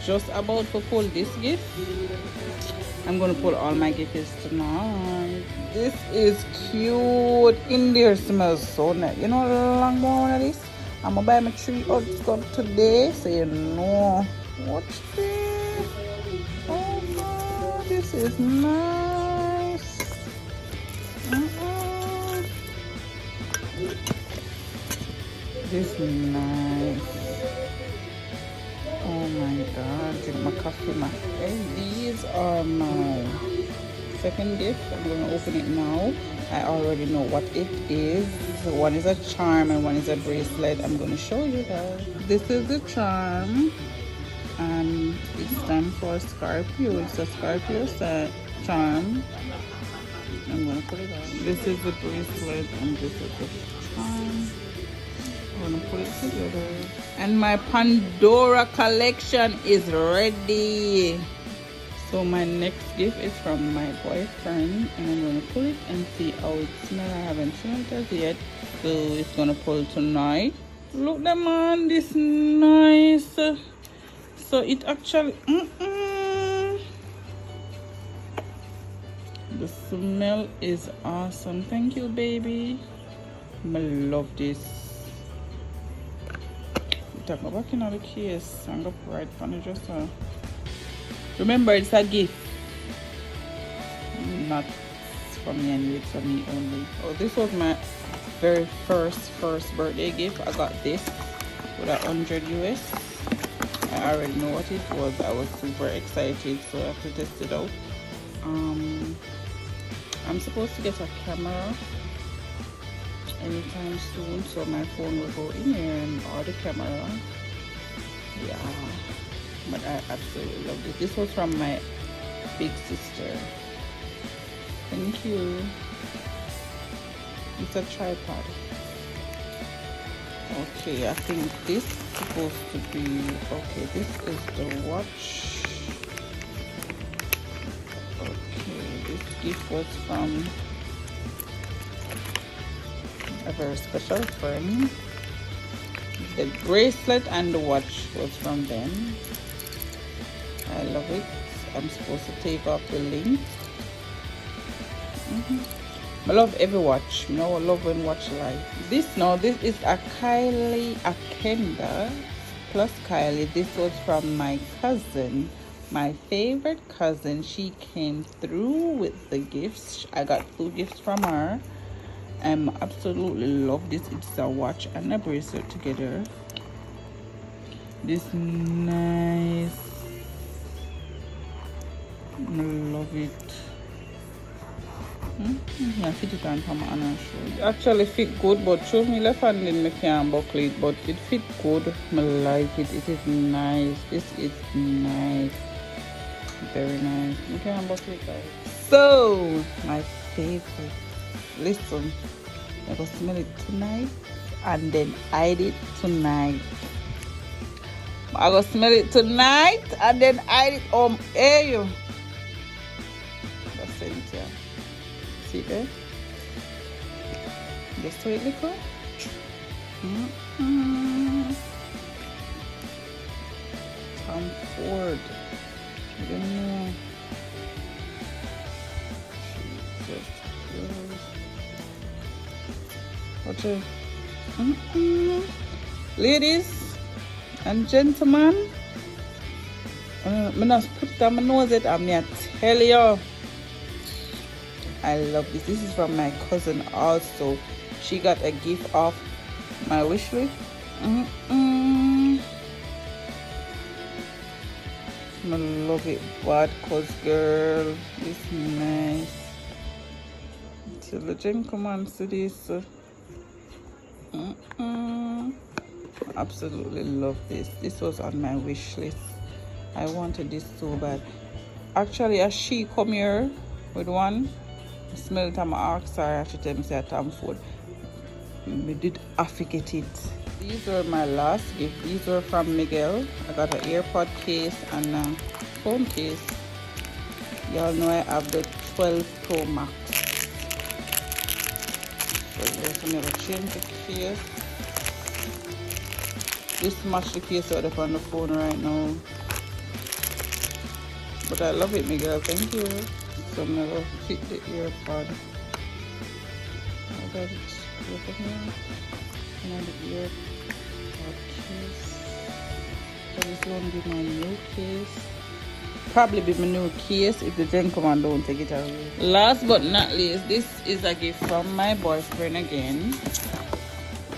just about to pull this gift. I'm gonna pull all my gifts tonight. This is cute. In there smells so nice. You know the long more one of this? I'm gonna buy my tree out today. So you know. Watch this. Oh my, this is nice. This is nice. Oh my god, drink my coffee, my hey, these are my second gift. I'm gonna open it now. I already know what it is. One is a charm and one is a bracelet. I'm gonna show you guys. This is the charm and it stands for Scorpio. It's a Scorpio charm. I'm gonna put it on. This is the bracelet and this is the charm. I'm gonna put it together. And my Pandora collection is ready. So my next gift is from my boyfriend and I'm gonna pull it and see how it smells. I haven't smelled it yet. So it's gonna pull tonight. Look them on, this nice. So it actually the smell is awesome. Thank you, baby. I love this. Go back in the case and go right on the dresser. Remember, it's a gift, not for me and it's for me only. Oh, this was my very first birthday gift. I got this with 100 US. I already know what it was. I was super excited, so I have to test it out. I'm supposed to get a camera anytime soon, so my phone will go in here and order the camera. Yeah, but I absolutely love it. This was from my big sister. Thank you. It's a tripod. Okay, I think this is supposed to be okay. This is the watch. Okay, this gift was from a very special friend. The bracelet and the watch was from them. I love it. I'm supposed to take off the link. I love every watch. You know, I love when watch light. This is a Kylie, a Kendall plus Kylie. This was from my cousin, my favorite cousin. She came through with the gifts. I got 2 gifts from her. I absolutely love this. It's a watch and a bracelet together. This nice. I love it. I fit it on from Anna show. It actually fit good, but show me left hand in me can't buckle it, but it fit good. I like it. It is nice. This is nice. Very nice. You can't buckle it, guys. So my favorite. Listen, I go smell it tonight and then hide it tonight. I go smell it tonight and then hide it air you. That's it, yeah. See there? Just so it little. Tom Ford. I don't know. Okay. Ladies and gentlemen, I'm not put down my nose it. I'm here to tell you, I love this. This is from my cousin also. She got a gift off my wish list. I love it, bad cause girl, it's nice. So legend, come on, see this. Absolutely love this. This was on my wish list. I wanted this so bad. Actually, as she come here with one, I smell it. I'm asked her. I should tell me say Tom Ford. We did have to get it. These were my last gift. These were from Miguel. I got an AirPod case and a phone case. Y'all know I have the 12 Pro Max. So yes, I'm gonna change the case. This match the case out of on the phone right now. But I love it, Miguel. Thank you. So I'm gonna fit the earpod. How does it look at me? And the earpod case. So this one be my new case. Probably be my new case if the gentleman don't take it away. Last but not least, this is a gift from my boyfriend again.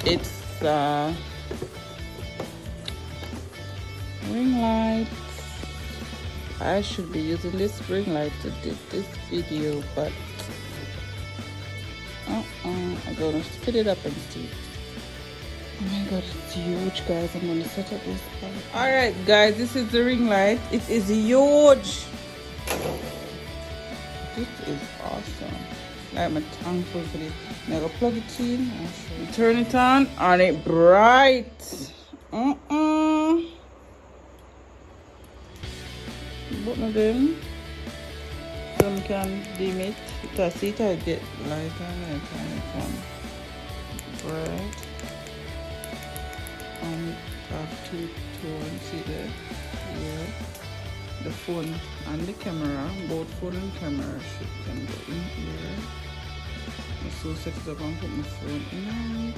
It's ring light. I should be using this ring light to do this video, but I'm gonna fit it up and see. Oh my god, it's huge, guys. I'm gonna set up this part. Alright guys, this is the ring light. It is huge. This is awesome. I'm thankful for this. Now go plug it in. You turn it on and it bright. Button of them. Some can dim it. It has see it I get lighter and I can bright. And have two tones, see there? Yeah. The phone and the camera, both phone and camera can go in here. So set it up and put my phone in it.